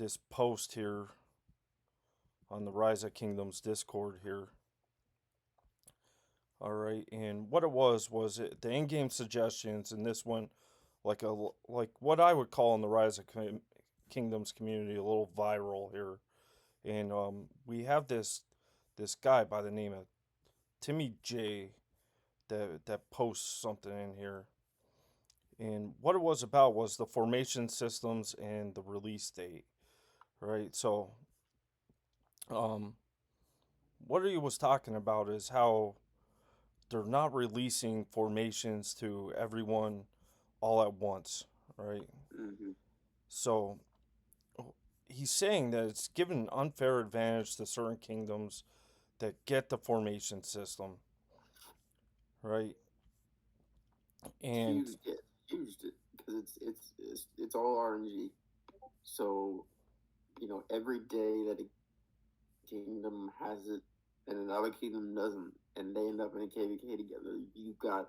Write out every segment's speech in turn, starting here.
this post here on the Rise of Kingdoms Discord here. All right, and what it was it the in-game suggestions, and this one, like what I would call in the Rise of Kingdoms community, a little viral here, and we have this guy by the name of Timmy J that posts something in here, and what it was about was the formation systems and the release date, right? So, um, what he was talking about is how they're not releasing formations to everyone all at once, right? Mm-hmm. So he's saying that it's given an unfair advantage to certain kingdoms that get the formation system, right? And Huge, yeah, huge, because it's all RNG. So every day that a kingdom has it and another kingdom doesn't, and they end up in a KVK together, you got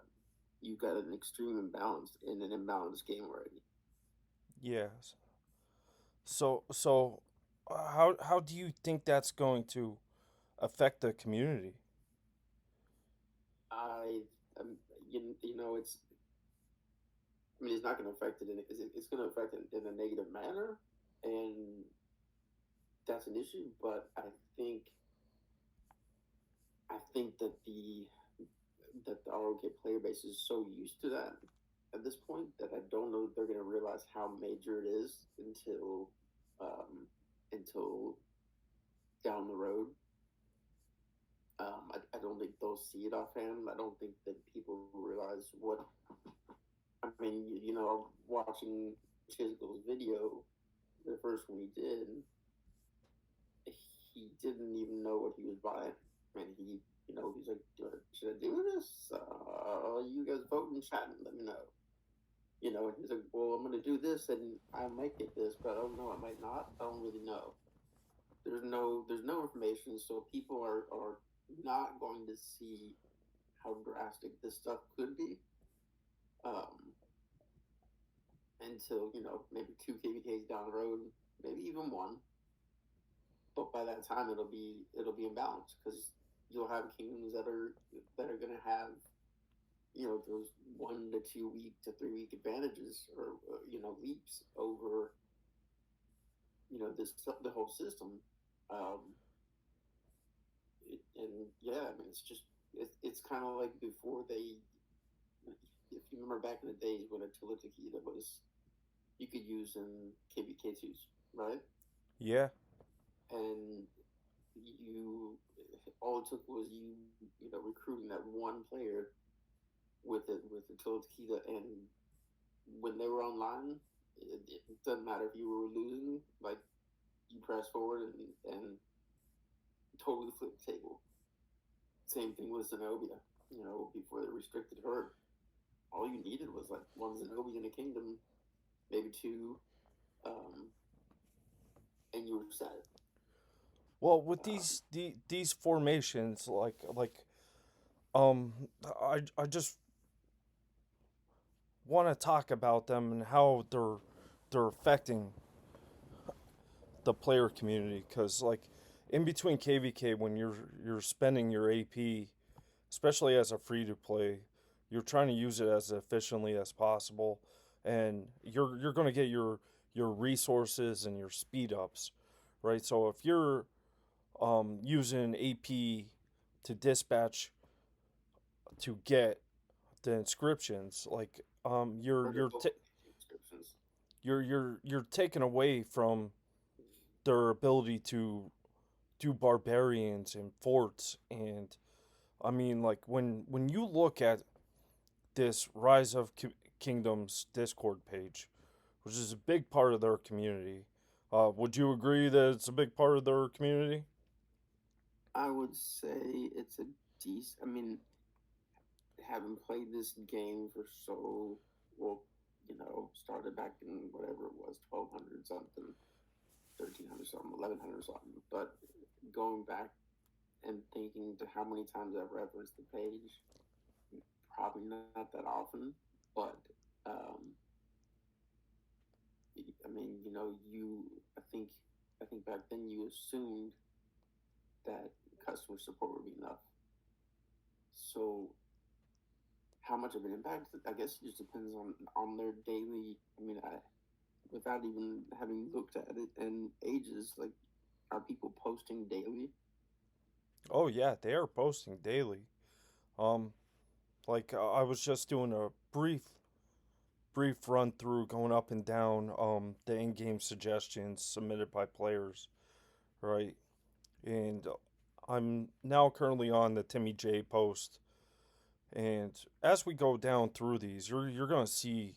an extreme imbalance in an imbalanced game already. yes, so how do you think that's going to affect the community? I, um, you know, it's I mean, it's not going to affect it it's going to affect it in a negative manner, and that's an issue. But I think that the ROK player base is so used to that at this point that I don't know if they're going to realize how major it is um, until down the road. I don't think they'll see it offhand. I don't think that people realize what. I mean, watching Chisgo's video, the first one he didn't even know what he was buying. And he's like, should I do this? You guys vote in chat and let me know. And he's like, well, I'm going to do this and I might get this, but I don't know, I might not. I don't really know. There's no information, so people are not going to see how drastic this stuff could be um, until maybe two KVKs down the road, maybe even one. But by that time, it'll be imbalanced because you'll have kingdoms that are going to have those 1 to 2 week to 3 week advantages or leaps over the whole system. Um, and yeah, I mean it's kind of like before they, if you remember back in the days when Attila Tequila was you could use in KBK2s, right? Yeah, And you all it took was recruiting that one player with Attila Tequila, and when they were online, it doesn't matter if you were losing, like you press forward and totally flip the table. Same thing with Zenobia. Before they restricted her, all you needed was like one Zenobia in a kingdom, maybe two, um, and you were set. well, with Um, these formations, um I just want to talk about them and how they're affecting the player community, because like in between KVK, when you're spending your AP, especially as a free to play, you're trying to use it as efficiently as possible, and you're going to get your resources and your speed ups, right? So if you're using AP to dispatch to get the inscriptions, like Descriptions. you're taken away from their ability to do barbarians and forts. And I mean, like when you look at this Rise of Kingdoms Discord page, which is a big part of their community, would you agree that it's a big part of their community? I would say it's a decent. I mean, having played this game for so well, started back in whatever it was, 1200 something, 1300 something, 1100 something. But going back and thinking to how many times I've referenced the page, probably not that often. But um, I mean, I think back then you assumed that customer support would be enough. So how much of an impact? I guess it just depends on their daily. I mean, without even having looked at it in ages, like, are people posting daily? Oh yeah, they are posting daily. Um, I was just doing a brief run through, going up and down the in-game suggestions submitted by players, right? And I'm now currently on the Timmy J post, and as we go down through these, you're gonna see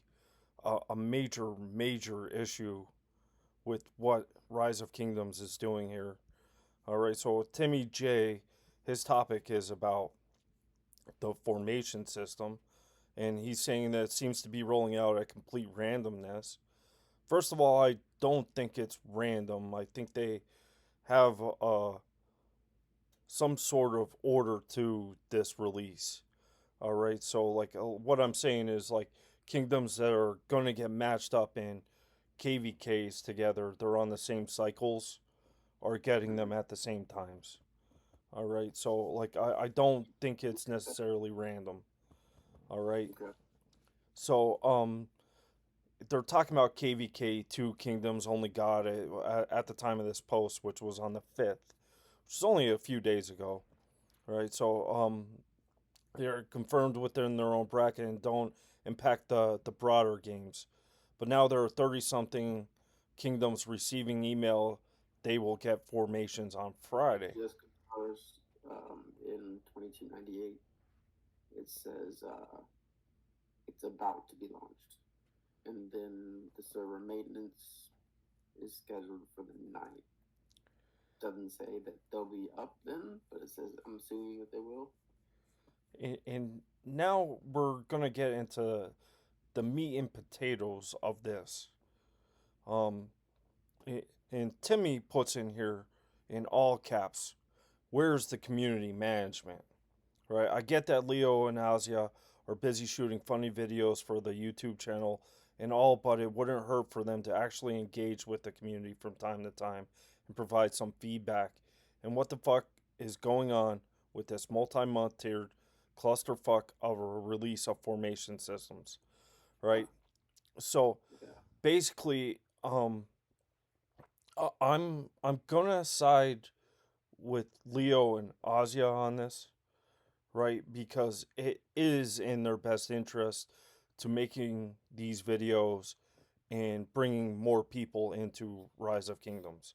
a major issue with what Rise of Kingdoms is doing here. All right, so Timmy J, his topic is about the formation system, and he's saying that it seems to be rolling out at complete randomness. First of all, I don't think it's random. I think they have some sort of order to this release. All right, so what I'm saying is like kingdoms that are going to get matched up in KVKs together, they're on the same cycles, are getting them at the same times. All right, so I don't think it's necessarily random. All right, Okay. so they're talking about KVK two kingdoms only got it at the time of this post, which was on the 5th, which is only a few days ago. Right, so they're confirmed within their own bracket and don't impact the broader games. But now there are 30 something kingdoms receiving email. They will get formations on Friday. Just because in 2298 it says it's about to be launched, and then the server maintenance is scheduled for the 9th. Doesn't say that they'll be up then, but it says I'm assuming that they will. And now we're going to get into the meat and potatoes of this. Um, and Timmy puts in here in all caps, where's the community management? Right? I get that Leo and Asia are busy shooting funny videos for the YouTube channel and all, but it wouldn't hurt for them to actually engage with the community from time to time and provide some feedback. And what the fuck is going on with this multi-month tiered clusterfuck of a release of formation systems, right? So Yeah. basically, I'm gonna side with Leo and Asia on this, right? Because it is in their best interest to making these videos and bringing more people into Rise of Kingdoms,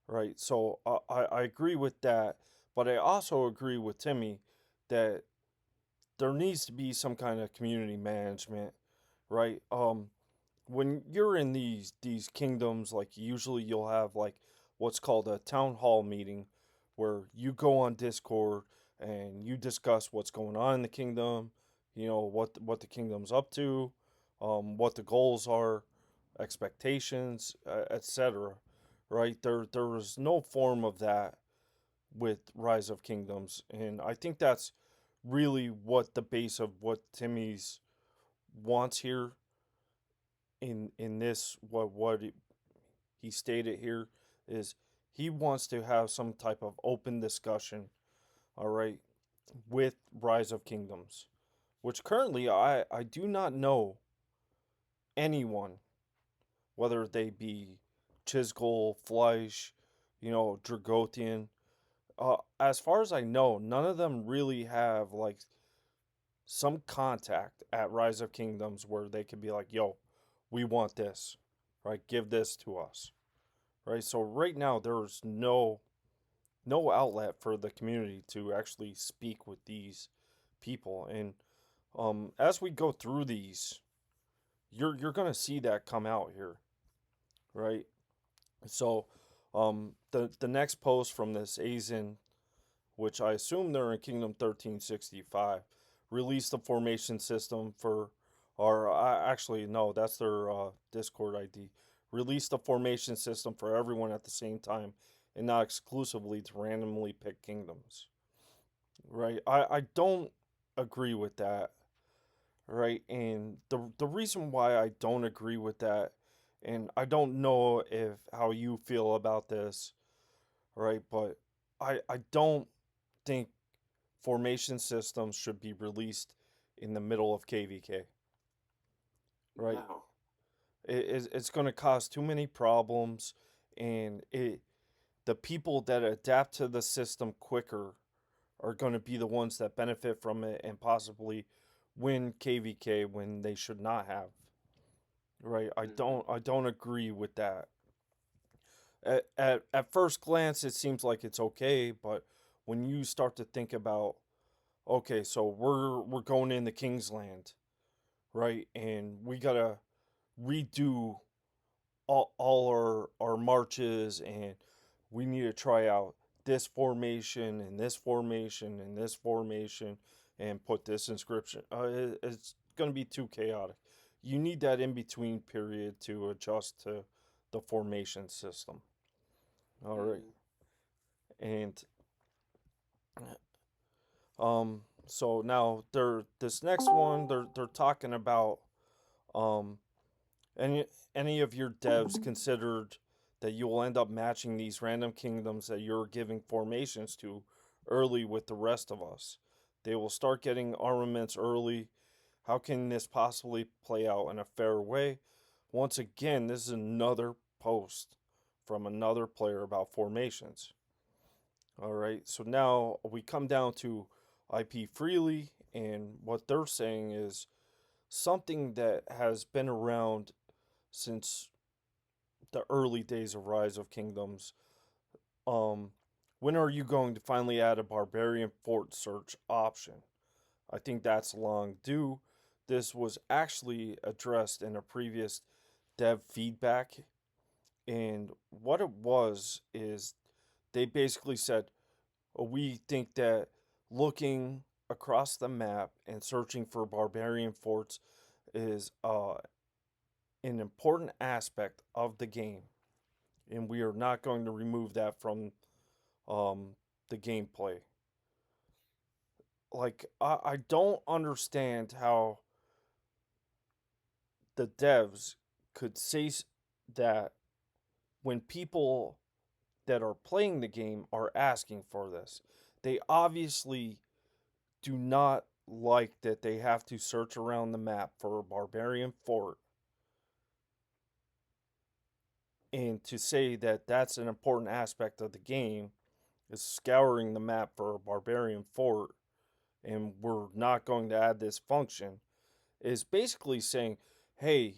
right? So I agree with that, but I also agree with Timmy that there needs to be some kind of community management, right? When you're in these kingdoms, like usually you'll have like what's called a town hall meeting, where you go on Discord and you discuss what's going on in the kingdom, what the kingdom's up to, what the goals are, expectations, etc. Right? There was no form of that with Rise of Kingdoms, and I think that's really what the base of what Timmy's wants here in this he stated here is he wants to have some type of open discussion, all right, with Rise of Kingdoms, which currently I do not know anyone, whether they be Chisgul, Fleisch, Dragotian. As far as I know, none of them really have like some contact at Rise of Kingdoms where they could be like, yo, we want this, right? Give this to us, right? So right now there's no outlet for the community to actually speak with these people, and as we go through these, you're gonna see that come out here, right? So the next post from this Asian, which I assume they're in Kingdom 1365, released the formation system for, or actually, no, that's their Discord ID. Released the formation system for everyone at the same time and not exclusively to randomly pick kingdoms. Right? I don't agree with that. Right? And the reason why I don't agree with that and I don't know if how you feel about this, right? But I don't think formation systems should be released in the middle of KVK, right? No. It's going to cause too many problems, and the people that adapt to the system quicker are going to be the ones that benefit from it and possibly win KVK when they should not have. Right? Mm-hmm. I don't agree with that. At first glance it seems like it's okay, but when you start to think about, okay, so we're going in the King's Land, right? And we got to redo all our marches, and we need to try out this formation and this formation and this formation and put this inscription. It's going to be too chaotic. You need that in between period to adjust to the formation system. All right. Mm-hmm. And so now this next one they're talking about um any any of your devs considered that you will end up matching these random kingdoms that you're giving formations to early with the rest of us. They will start getting armaments early. How can this possibly play out in a fair way? Once again, this is another post from another player about formations. All right, so now we come down to IP Freely, and what they're saying is something that has been around since the early days of Rise of Kingdoms. Um, when are you going to finally add a barbarian fort search option? I think that's long due. This was actually addressed in a previous dev feedback, and what it was is they basically said, we think that looking across the map and searching for barbarian forts is an important aspect of the game, and we are not going to remove that from the gameplay. Like, I don't understand how the devs could say that when people that are playing the game are asking for this. They obviously do not like that they have to search around the map for a barbarian fort, and to say that that's an important aspect of the game is scouring the map for a barbarian fort and we're not going to add this function is basically saying, hey,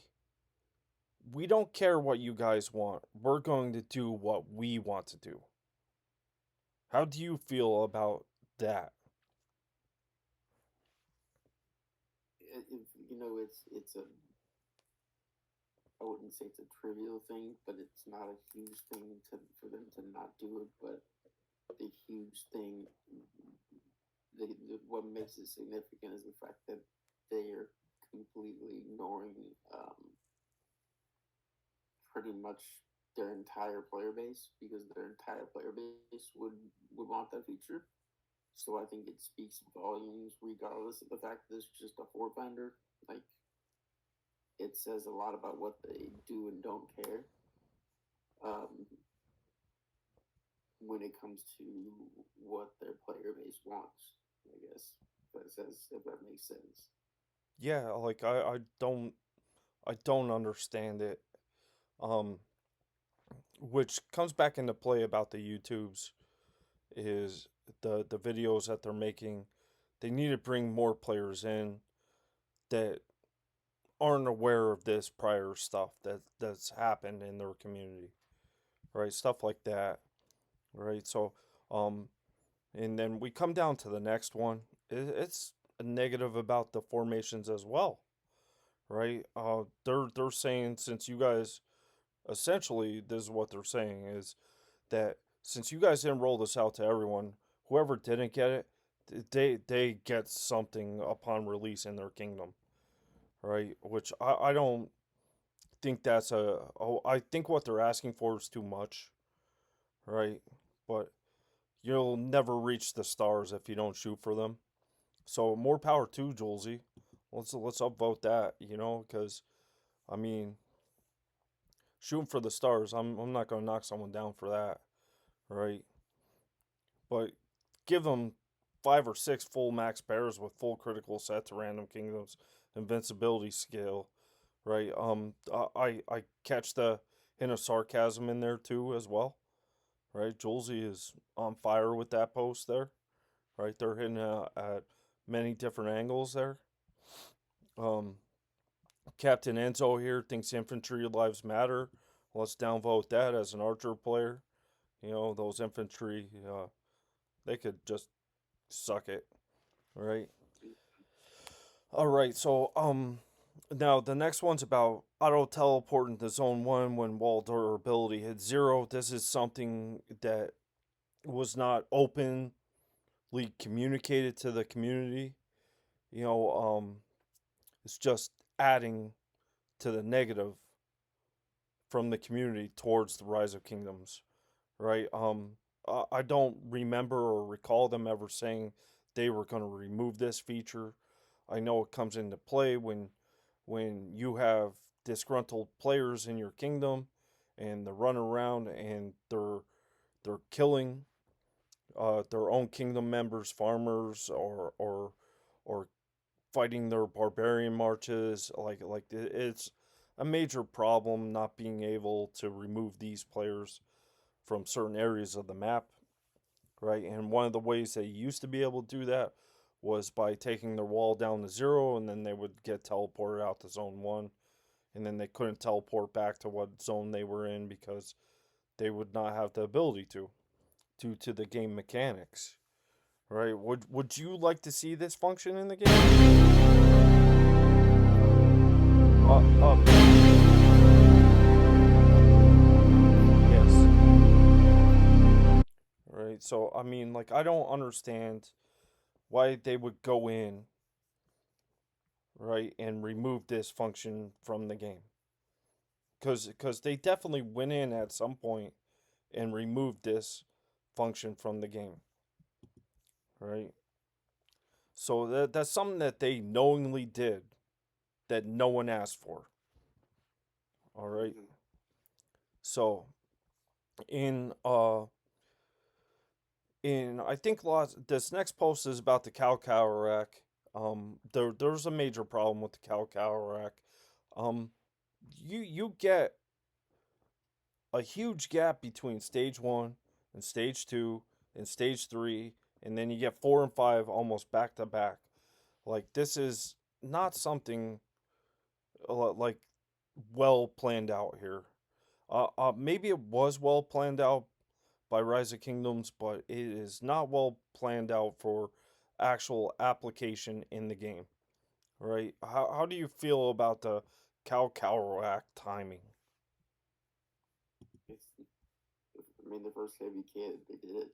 we don't care what you guys want. We're going to do what we want to do. How do you feel about that? It's a, I wouldn't say it's a trivial thing, but it's not a huge thing for them to not do it. But the huge thing, what makes it significant is the fact that they are completely ignoring pretty much their entire player base, because their entire player base would want that feature. So I think it speaks volumes, regardless of the fact that it's just a four finder. Like, it says a lot about what they do and don't care. Um, when it comes to what their player base wants, I guess. If that makes sense. Yeah, like I don't understand it. Um which comes back into play about the YouTubes is the videos that they're making. They need to bring more players in that aren't aware of this prior stuff that's happened in their community, right? Stuff like that, right? So, um, and then we come down to the next one. It's a negative about the formations as well, right? They're saying, since you guys essentially, this is what they're saying is that since you guys didn't roll this out to everyone, whoever didn't get it, they get something upon release in their kingdom, right? Which I don't think that's a. Oh, I think what they're asking for is too much, right? But you'll never reach the stars if you don't shoot for them. So more power to Julesy. Let's upvote that, because I mean, shooting for the stars. I'm not gonna knock someone down for that, right? But give them 5 or 6 full max bears with full critical set to random kingdoms, invincibility skill, right? I catch the hint of sarcasm in there too as well, right? Julesy is on fire with that post there, right? They're hitting at many different angles there. Um, Captain Enzo here thinks infantry lives matter. Let's downvote that as an archer player. Those infantry, they could just suck it, right? All right, so now the next one's about auto teleporting to zone one when wall durability hits 0. This is something that was not openly communicated to the community. You know, it's just adding to the negative from the community towards the Rise of Kingdoms, right? I don't remember or recall them ever saying they were going to remove this feature. I know it comes into play when you have disgruntled players in your kingdom and they run around and they're killing their own kingdom members, farmers, or fighting their barbarian marches. Like it's a major problem not being able to remove these players from certain areas of the map, right? And one of the ways they used to be able to do that was by taking their wall down to 0, and then they would get teleported out to zone 1, and then they couldn't teleport back to what zone they were in because they would not have the ability to, due to the game mechanics, right? Would you like to see this function in the game? Yes. Right. So I mean, like, I don't understand why they would go in, right, and remove this function from the game. Because they definitely went in at some point and removed this function from the game, right? So that's something that they knowingly did that no one asked for. All right. Mm-hmm. So in uh in I think this next post is about the cow rack. There's a major problem with the cow rack. Um, you get a huge gap between stage 1 and stage 2 and stage 3, and then you get 4 and 5 almost back to back. Like, this is not something like well planned out here. Maybe it was well planned out by Rise of Kingdoms, but it is not well planned out for actual application in the game. Right? How do you feel about the cow rack timing? I mean, the first heavy kid, they did it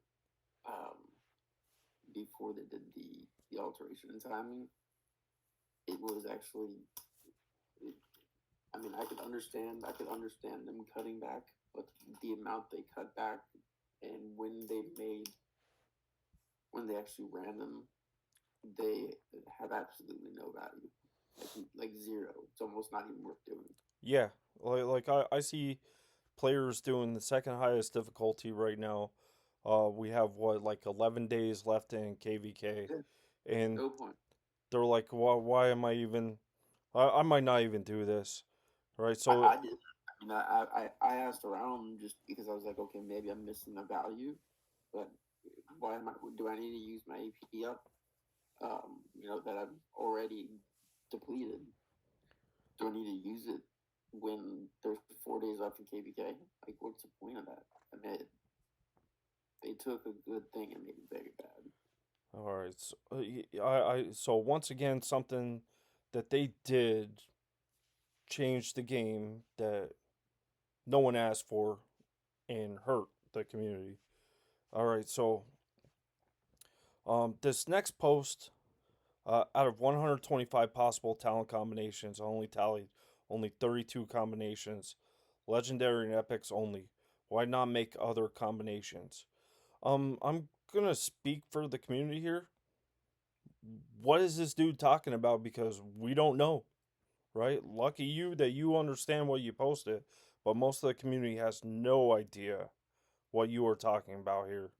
um, before they did the alteration in timing. It was actually, it, I mean, I could understand them cutting back, but the amount they cut back and when they actually ran them, they have absolutely no value, like zero. It's almost not even worth doing. Yeah, like I see players doing the second highest difficulty right now. We have what, like 11 days left in KVK, There's and no point. they're like, why am I even? I might not even do this, right? So I did. I mean, I asked around just because I was like, okay, maybe I'm missing the value, but why am I? Do I need to use my AP up? That I've already depleted. Do I need to use it when there's 4 days left in KBK? Like, what's the point of that? I mean, they took a good thing and made it very bad. all right, so, so once again, something that they did change the game that no one asked for and hurt the community. All right, so this next post, out of 125 possible talent combinations, I only tallied only 32 combinations, legendary and epics only. Why not make other combinations? I'm gonna speak for the community here. What is this dude talking about? Because we don't know, right? Lucky you that you understand what you posted, but most of the community has no idea what you are talking about here.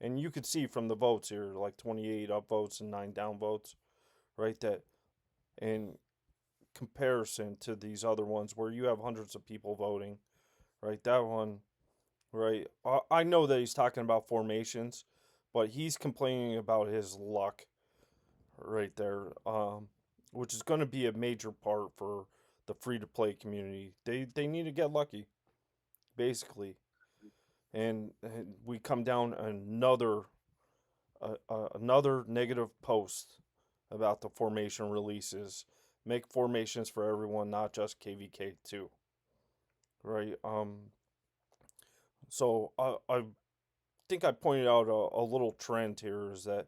And you could see from the votes here, like 28 upvotes and 9 downvotes, right? That in comparison to these other ones where you have hundreds of people voting, right? That one, right? I know that he's talking about formations, but he's complaining about his luck right there, which is going to be a major part for the free to play community. They need to get lucky, basically, and we come down another negative post about the formation releases. Make formations for everyone, not just KVK2, right? So I think I pointed out a little trend here is that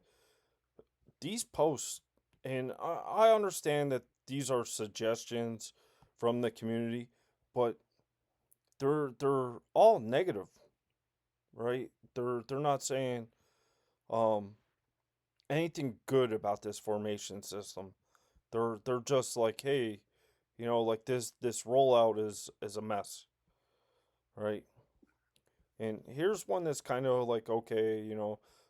these posts, and I understand that these are suggestions from the community, but they're all negative, right? They're not saying um anything good about this formation system. They're just like, hey, like this rollout is a mess, right? And here's one that's kind of like, okay,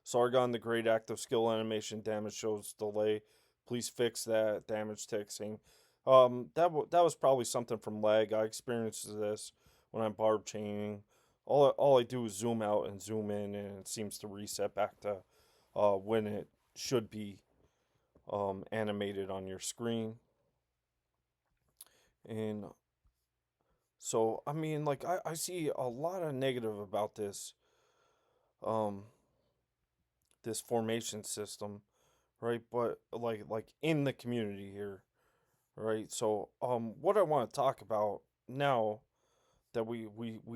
Sargon the Great active skill animation damage shows delay. Please fix that damage texting. That was probably something from lag. I experienced this when I'm barb chaining. All I do is zoom out and zoom in, and it seems to reset back to when it should be animated on your screen. And so, I mean, like, I see a lot of negative about um, this formation system, right? But like in the community here, right? So, what I want to talk about now that we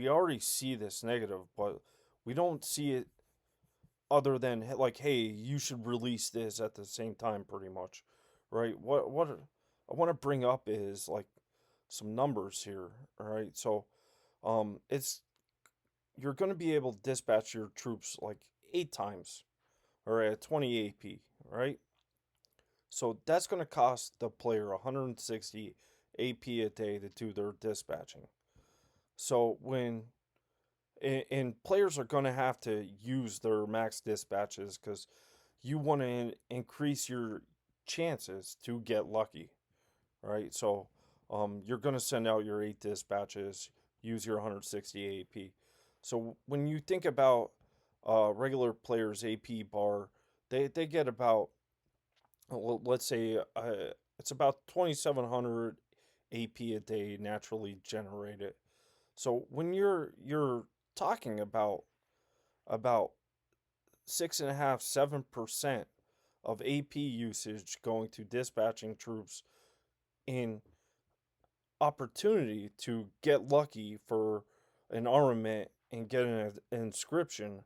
already see this negative, but we don't see it other than like, hey, you should release this at the same time, pretty much, right? What I want to bring up is like some numbers here, all right? So, it's you're going to be able to dispatch your troops like 8 times, or at 20 AP, right? So that's going to cost the player 160 AP a day to do their dispatching. So and players are going to have to use their max dispatches because you want to increase your chances to get lucky, right? So you're going to send out your 8 dispatches, use your 160 AP. So when you think about regular players' AP bar, they get about, well, let's say it's about 2,700 AP a day naturally generated. So when you're talking about 6.5 7% of AP usage going to dispatching troops in opportunity to get lucky for an armament and get an inscription,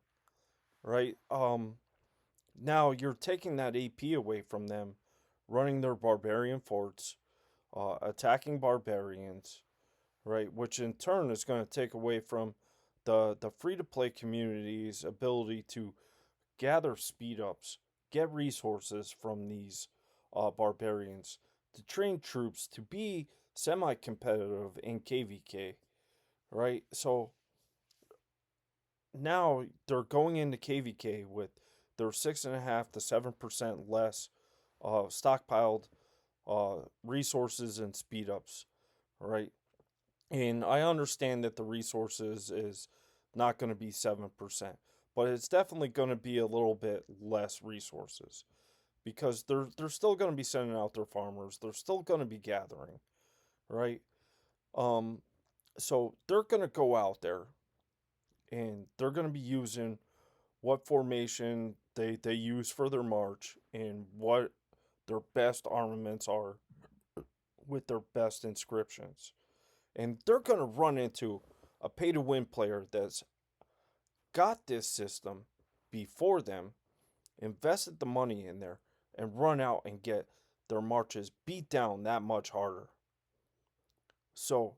right? Now you're taking that AP away from them, running their barbarian forts, attacking barbarians, right? Which in turn is going to take away from the free to play community's ability to gather speed ups, get resources from these barbarians, to train troops to be semi competitive in KVK, right? So now they're going into KVK with their 6.5 to 7% less stockpiled resources and speed ups, right? And I understand that the resources is not going to be 7%, but it's definitely going to be a little bit less resources because they're still going to be sending out their farmers. They're still going to be gathering, right? Um, so they're going to go out there and they're going to be using what formation they use for their march and what their best armaments are with their best inscriptions. And they're going to run into a pay to win player that's got this system before them, invested the money in there, and run out and get their marches beat down that much harder. So,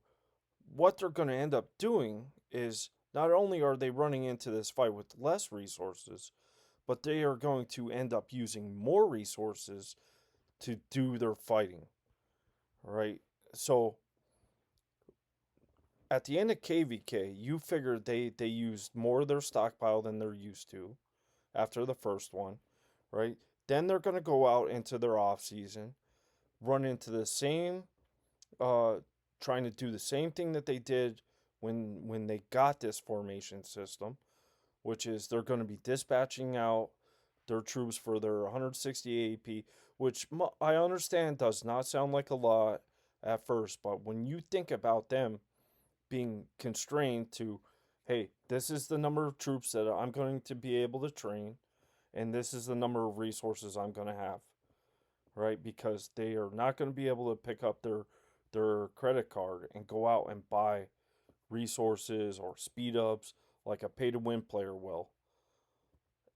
what they're going to end up doing is not only are they running into this fight with less resources, but they are going to end up using more resources to do their fighting, right? So, at the end of KVK, you figured they used more of their stockpile than they're used to after the first one, right? Then they're going to go out into their off season, run into the same, uh, trying to do the same thing that they did when they got this formation system, which is they're going to be dispatching out their troops for their 160 AP, which I understand does not sound like a lot at first, but when you think about them being constrained to, hey, this is the number of troops that I'm going to be able to train, and this is the number of resources I'm going to have, right? Because they are not going to be able to pick up their credit card and go out and buy resources or speed ups like a pay to win player will.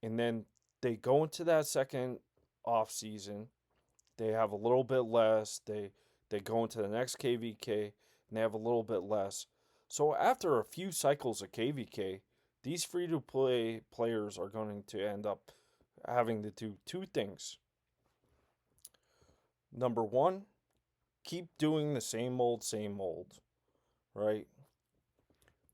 And then they go into that second off season, they have a little bit less. They go into the next KVK and they have a little bit less. So after a few cycles of KVK, these free to play players are going to end up having to do two things. Number one, keep doing the same old, right?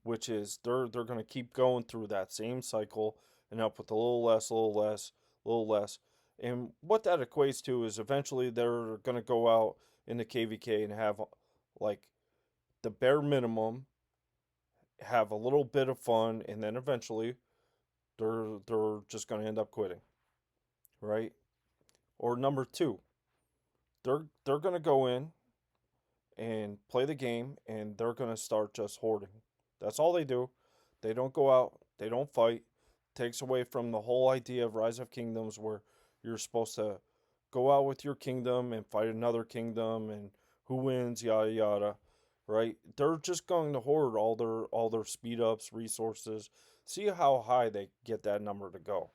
Which is they're going to keep going through that same cycle and up with a little less, a little less, a little less. And what that equates to is eventually they're going to go out in the KVK and have like the bare minimum, have a little bit of fun, and then eventually they're just going to end up quitting, right? Or number two, they're going to go in and play the game and they're going to start just hoarding. That's all they do. They don't go out, they don't fight. Takes away from the whole idea of Rise of Kingdoms where you're supposed to go out with your kingdom and fight another kingdom and who wins, yada yada, right? They're just going to hoard all their speed ups, resources, see how high they get that number to go,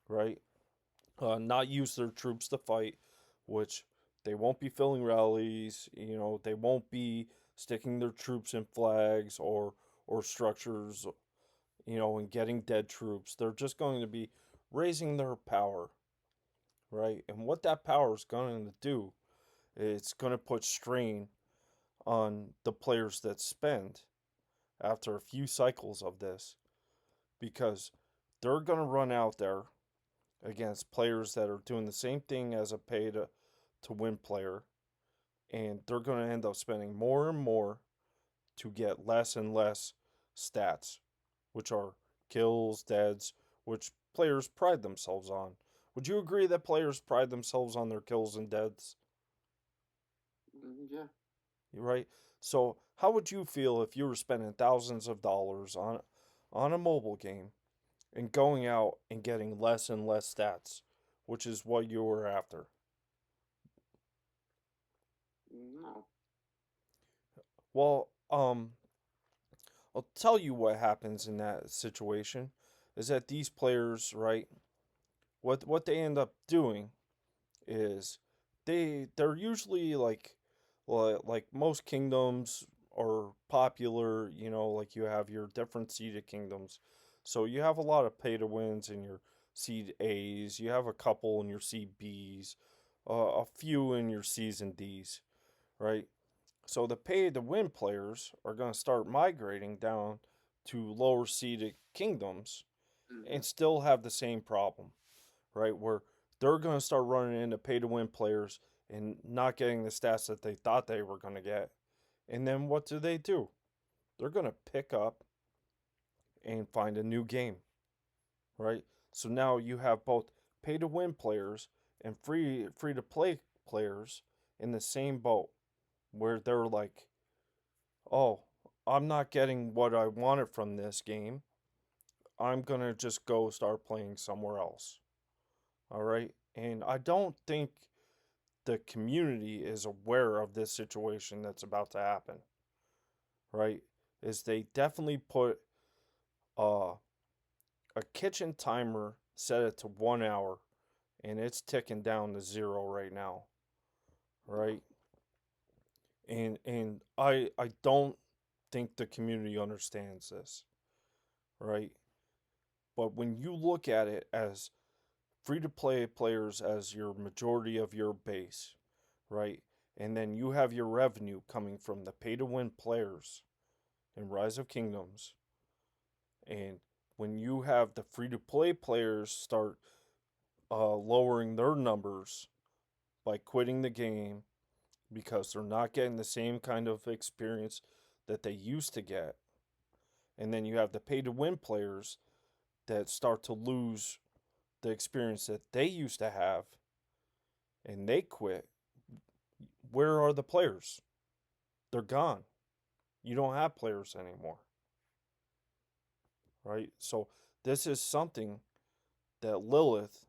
right? Not use their troops to fight, which they won't be filling rallies. They won't be sticking their troops in flags or structures, and getting dead troops. They're just going to be raising their power, right? And what that power is going to do, it's going to put strain on the players that spend after a few cycles of this because they're going to run out there against players that are doing the same thing as a pay to win player, and they're going to end up spending more and more to get less and less stats, which are kills, deads, which players pride themselves on. Would you agree that players pride themselves on their kills and deads? Yeah. Right? So, how would you feel if you were spending thousands of dollars on a mobile game and going out and getting less and less stats, which is what you were after? No. Well, I'll tell you what happens in that situation is that these players, right, what they end up doing is they're usually like well, like most kingdoms are popular, like you have your different seeded kingdoms. So you have a lot of pay to wins in your seed A's, you have a couple in your seed B's, a few in your C's and D's, right? So the pay to win players are going to start migrating down to lower seeded kingdoms Mm-hmm. and still have the same problem, right? Where they're going to start running into pay to win players and not getting the stats that they thought they were going to get. And then what do? They're going to pick up and find a new game, right? So now you have both pay to win players and free to play players in the same boat where they're like, "Oh, I'm not getting what I wanted from this game. I'm going to just go start playing somewhere else." All right? And I don't think the community is aware of this situation that's about to happen, right? Is they definitely put uh, a kitchen timer, set it to 1 hour, and it's ticking down to zero right now, right? And I don't think the community understands this, right? But when you look at it as free to play players as your majority of your base, right? And then you have your revenue coming from the pay to win players, in Rise of Kingdoms, and when you have the free to play players start lowering their numbers by quitting the game because they're not getting the same kind of experience that they used to get, and then you have the pay to win players that start to lose the experience that they used to have and they quit, where are the players? They're gone. You don't have players anymore, right? So this is something that Lilith,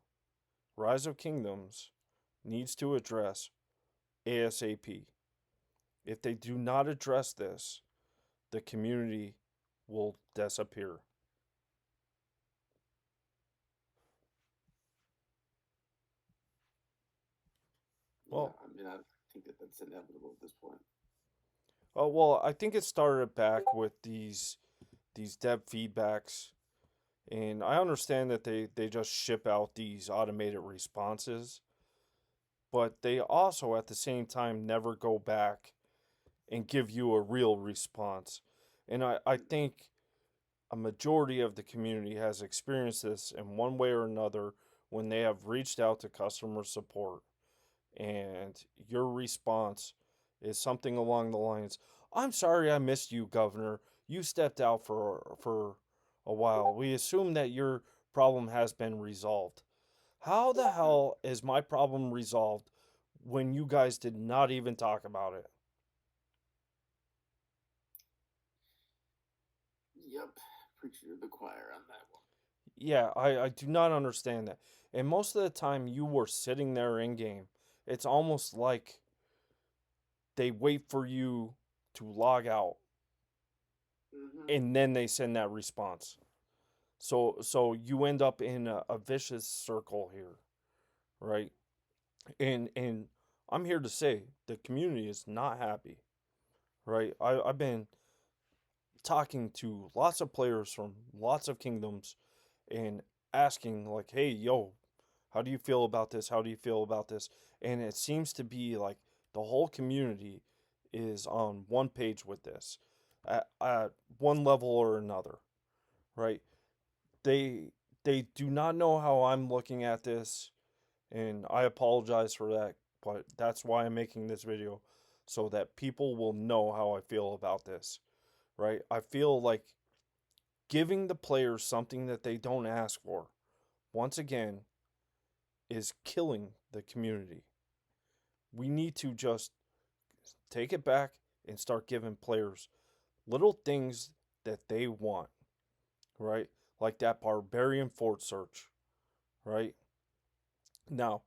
Rise of Kingdoms, needs to address ASAP. If they do not address this, the community will disappear. Yeah, Well, I mean, I think that that's inevitable at this point. well, I think it started back with these dev feedbacks, and I understand that they just ship out these automated responses, but they also at the same time never go back and give you a real response. And I think a majority of the community has experienced this in one way or another when they have reached out to customer support and your response is something along the lines, "I'm sorry I missed you, Governor. You stepped out for a while. We assume that your problem has been resolved." How the hell is my problem resolved when you guys did not even talk about it? Yep, preacher to the choir on that one. Yeah, I do not understand that. And most of the time you were sitting there in game. It's almost like they wait for you to log out Mm-hmm. and then they send that response. So you end up in a vicious circle here, right? And I'm here to say the community is not happy, right? I've been talking to lots of players from lots of kingdoms and asking like, "Hey, yo, how do you feel about this? How do you feel about this?" And it seems to be like the whole community is on one page with this at one level or another, right? They they do not know how I'm looking at this, and I apologize for that, but that's why I'm making this video so that people will know how I feel about this, right? I feel like giving the players something that they don't ask for, once again, is killing the community. We need to just take it back and start giving players little things that they want, right? Like that barbarian fort search, right? Now,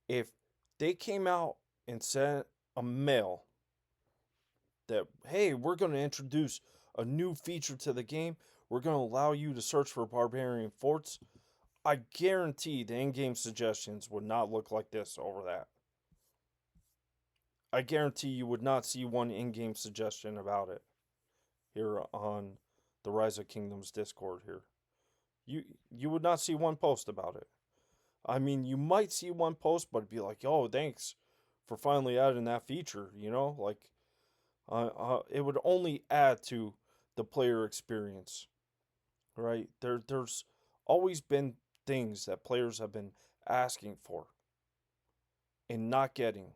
if they came out and sent a mail that, hey, we're going to introduce a new feature to the game, we're going to allow you to search for barbarian forts, I guarantee the in game suggestions would not look like this over that. I guarantee you would not see one in game suggestion about it here on the Rise of Kingdoms Discord here. You would not see one post about it. I mean, you might see one post, but it'd be like, "Oh, thanks for finally adding that feature." You know, like it would only add to the player experience, right? There's always been things that players have been asking for and not getting,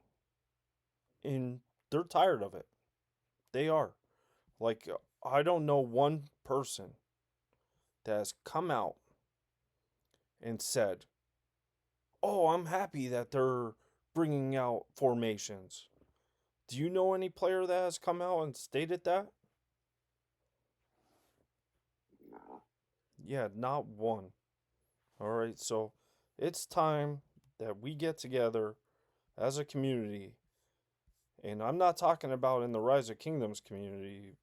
and they're tired of it. They are. Like, I don't know one person that has come out and said, "Oh, I'm happy that they're bringing out formations." Do you know any player that has come out and stated that? No. Yeah, not one. All right, so it's time that we get together as a community, and I'm not talking about in the Rise of Kingdoms community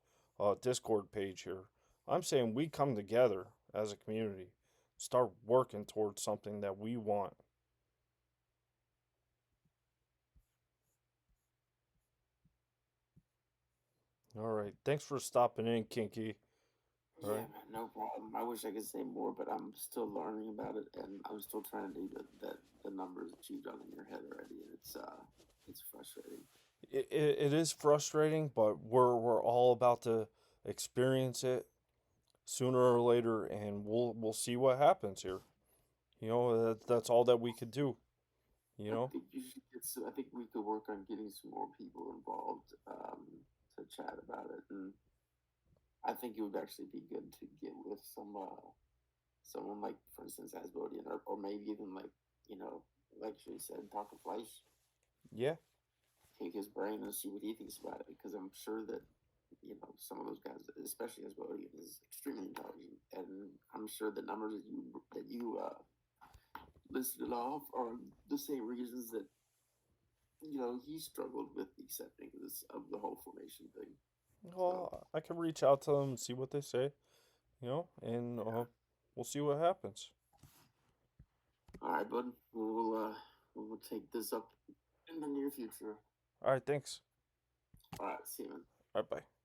Discord page here. I'm saying we come together as a community, start working towards something that we want. All right, thanks for stopping in, Kinky. All Yeah, right. man, no problem. I wish I could say more, but I'm still learning about it, and I'm still trying to do the numbers that you've done in your head already, and it's frustrating. It is frustrating, but we're all about to experience it sooner or later, and we'll see what happens here. That's all that we could do. You I know. think you should get. I think we could work on getting some more people involved to chat about it, and I think it would actually be good to get with someone like, for instance, Asbodian, or maybe even like like she said, Dr. Fleisch, Yeah. take his brain and see what he thinks about it, because I'm sure that some of those guys, especially Asbodian, is extremely intelligent, and I'm sure the numbers that you listed off are the same reasons that he struggled with accepting this of the whole formation thing. So Well, I can reach out to them and see what they say. And yeah. we'll see what happens. All right, bud. We'll take this up in the near future. All right. Thanks. All right, see you, man. All right. Bye.